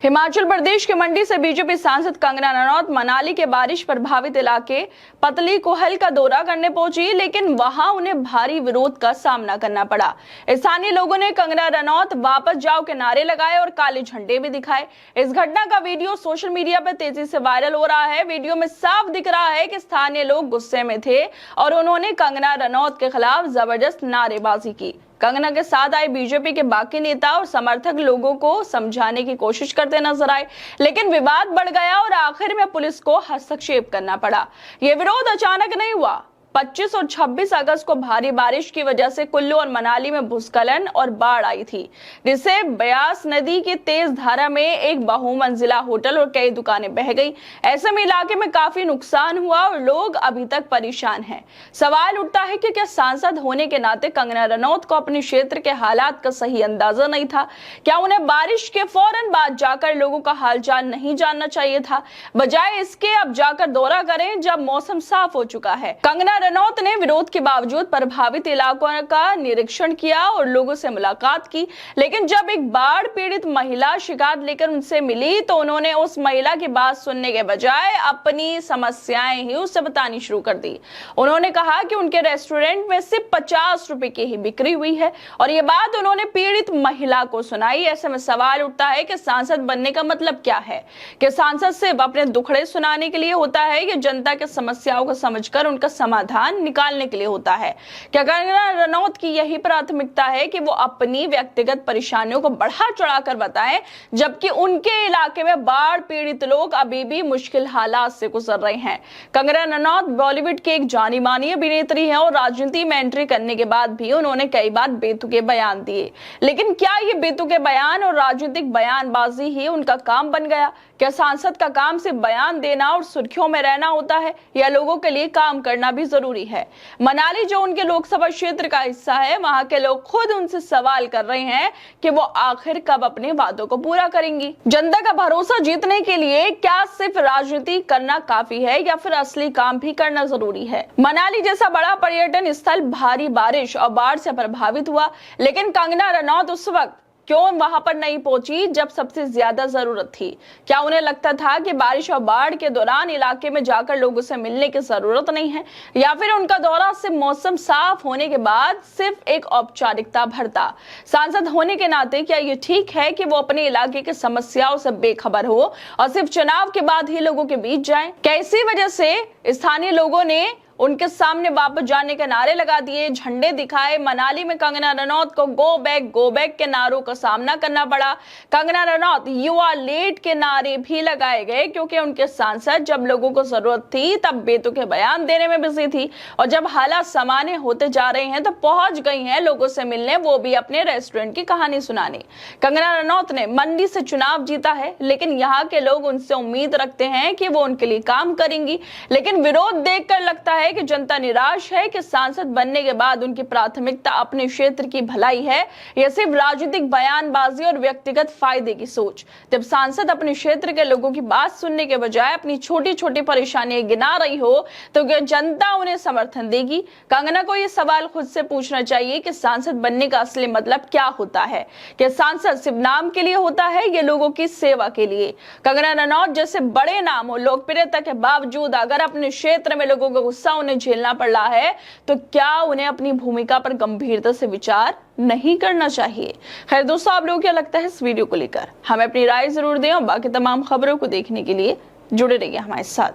हिमाचल प्रदेश के मंडी से बीजेपी सांसद कंगना रनौत मनाली के बारिश प्रभावित इलाके पतली कोहल का दौरा करने पहुंची, लेकिन वहां उन्हें भारी विरोध का सामना करना पड़ा। स्थानीय लोगों ने कंगना रनौत वापस जाओ के नारे लगाए और काले झंडे भी दिखाए। इस घटना का वीडियो सोशल मीडिया पर तेजी से वायरल हो रहा है। वीडियो में साफ दिख रहा है कि स्थानीय लोग गुस्से में थे और उन्होंने कंगना रनौत के खिलाफ जबरदस्त नारेबाजी की। कंगना के साथ आए बीजेपी के बाकी नेता और समर्थक लोगों को समझाने की कोशिश करते नजर आए, लेकिन विवाद बढ़ गया और आखिर में पुलिस को हस्तक्षेप करना पड़ा। यह विरोध अचानक नहीं हुआ। 25 और 26 अगस्त को भारी बारिश की वजह से कुल्लू और मनाली में भूस्खलन और बाढ़ आई थी, जिससे ब्यास नदी की तेज धारा में एक बहुमंजिला होटल और कई दुकानें बह गई। ऐसे में इलाके में काफी नुकसान हुआ और लोग अभी तक परेशान हैं। सवाल उठता है कि क्या सांसद होने के नाते कंगना रनौत को अपने क्षेत्र के हालात का सही अंदाजा नहीं था? क्या उन्हें बारिश के फौरन बाद जाकर लोगों का हालचाल नहीं जानना चाहिए था, बजाय इसके अब जाकर दौरा करें जब मौसम साफ हो चुका है? कंगना रनौत ने विरोध के बावजूद प्रभावित इलाकों का निरीक्षण किया और लोगों से मुलाकात की, लेकिन जब एक बाढ़ पीड़ित महिला शिकायत लेकर उनसे मिली तो उन्होंने उस महिला की बात सुनने के बजाय अपनी समस्याएं ही उससे बतानी शुरू कर दी। उन्होंने कहा कि उनके रेस्टोरेंट में सिर्फ 50 रुपए की ही बिक्री हुई है और ये बात उन्होंने पीड़ित महिला को सुनाई। ऐसे में सवाल उठता है कि सांसद बनने का मतलब क्या है? कि सांसद सिर्फ अपने दुखड़े सुनाने के लिए होता है या जनता के समस्याओं को समझकर उनका समाधान निकालने के लिए होता है? क्या कंगना रनौत की यही प्राथमिकता है कि वो अपनी व्यक्तिगत परेशानियों को बढ़ा चढ़ाकर बताएं, जबकि उनके इलाके में बाढ़ पीड़ित लोग अभी भी मुश्किल हालात से गुजर रहे हैं? कंगना रनौत बॉलीवुड की एक जानी मानी अभिनेत्री है और राजनीति में एंट्री करने के बाद भी उन्होंने कई बार बेतुके बयान दिए, लेकिन क्या ये बेतुके बयान और राजनीतिक बयानबाजी ही उनका काम बन गया? क्या सांसद का काम सिर्फ बयान देना और सुर्खियों में रहना होता है या लोगों के लिए काम करना भी जरूरी है? मनाली जो उनके लोकसभा क्षेत्र का हिस्सा है, वहां के लोग खुद उनसे सवाल कर रहे हैं कि वो आखिर कब अपने वादों को पूरा करेंगी। जनता का भरोसा जीतने के लिए क्या सिर्फ राजनीति करना काफी है या फिर असली काम भी करना जरूरी है? मनाली जैसा बड़ा पर्यटन स्थल भारी बारिश और बाढ़ से प्रभावित हुआ, लेकिन कंगना रनौत उस वक्त क्यों वहां पर नहीं पहुंची जब सबसे ज्यादा जरूरत थी? क्या उन्हें लगता था कि बारिश और बाढ़ के दौरान इलाके में जाकर लोगों से मिलने की जरूरत नहीं है, या फिर उनका दौरा सिर्फ मौसम साफ होने के बाद सिर्फ एक औपचारिकता भर था? सांसद होने के नाते क्या ये ठीक है कि वो अपने इलाके की समस्याओं से बेखबर हो और सिर्फ चुनाव के बाद ही लोगों के बीच जाए? कैसी वजह से स्थानीय लोगों ने उनके सामने वापस जाने के नारे लगा दिए, झंडे दिखाए? मनाली में कंगना रनौत को गो बैक के नारों का सामना करना पड़ा। Kangana Ranaut you are late के नारे भी लगाए गए, क्योंकि उनके सांसद जब लोगों को जरूरत थी तब बेतुके बयान देने में बिजी थी, और जब हालात सामान्य होते जा रहे हैं तो पहुंच गई हैं लोगों से मिलने, वो भी अपने रेस्टोरेंट की कहानी सुनाने। कंगना रनौत ने मंडी से चुनाव जीता है, लेकिन यहाँ के लोग उनसे उम्मीद रखते हैं कि वो उनके लिए काम करेंगी, लेकिन विरोध देखकर लगता है कि जनता निराश है कि सांसद बनने के बाद उनकी प्राथमिकता अपने क्षेत्र की भलाई है या सिर्फ राजनीतिक बयानबाजी और व्यक्तिगत फायदे की सोच। जब सांसद अपने क्षेत्र के लोगों की बात सुनने के बजाय अपनी छोटी छोटी परेशानियां गिना रही हो तो क्या जनता उन्हें समर्थन देगी? कंगना को यह सवाल खुद से पूछना चाहिए कि सांसद बनने का असली मतलब क्या होता है? क्या सांसद सिर्फ नाम के लिए होता है या लोगों की सेवा के लिए? कंगना रनौत जैसे बड़े नाम और लोकप्रियता के बावजूद अगर अपने क्षेत्र में लोगों का गुस्सा उन्हें झेलना पड़ रहा है तो क्या उन्हें अपनी भूमिका पर गंभीरता से विचार नहीं करना चाहिए? खैर दोस्तों, आप लोगों को क्या लगता है इस वीडियो को लेकर? हमें अपनी राय जरूर दें और बाकी तमाम खबरों को देखने के लिए जुड़े रहिए हमारे साथ।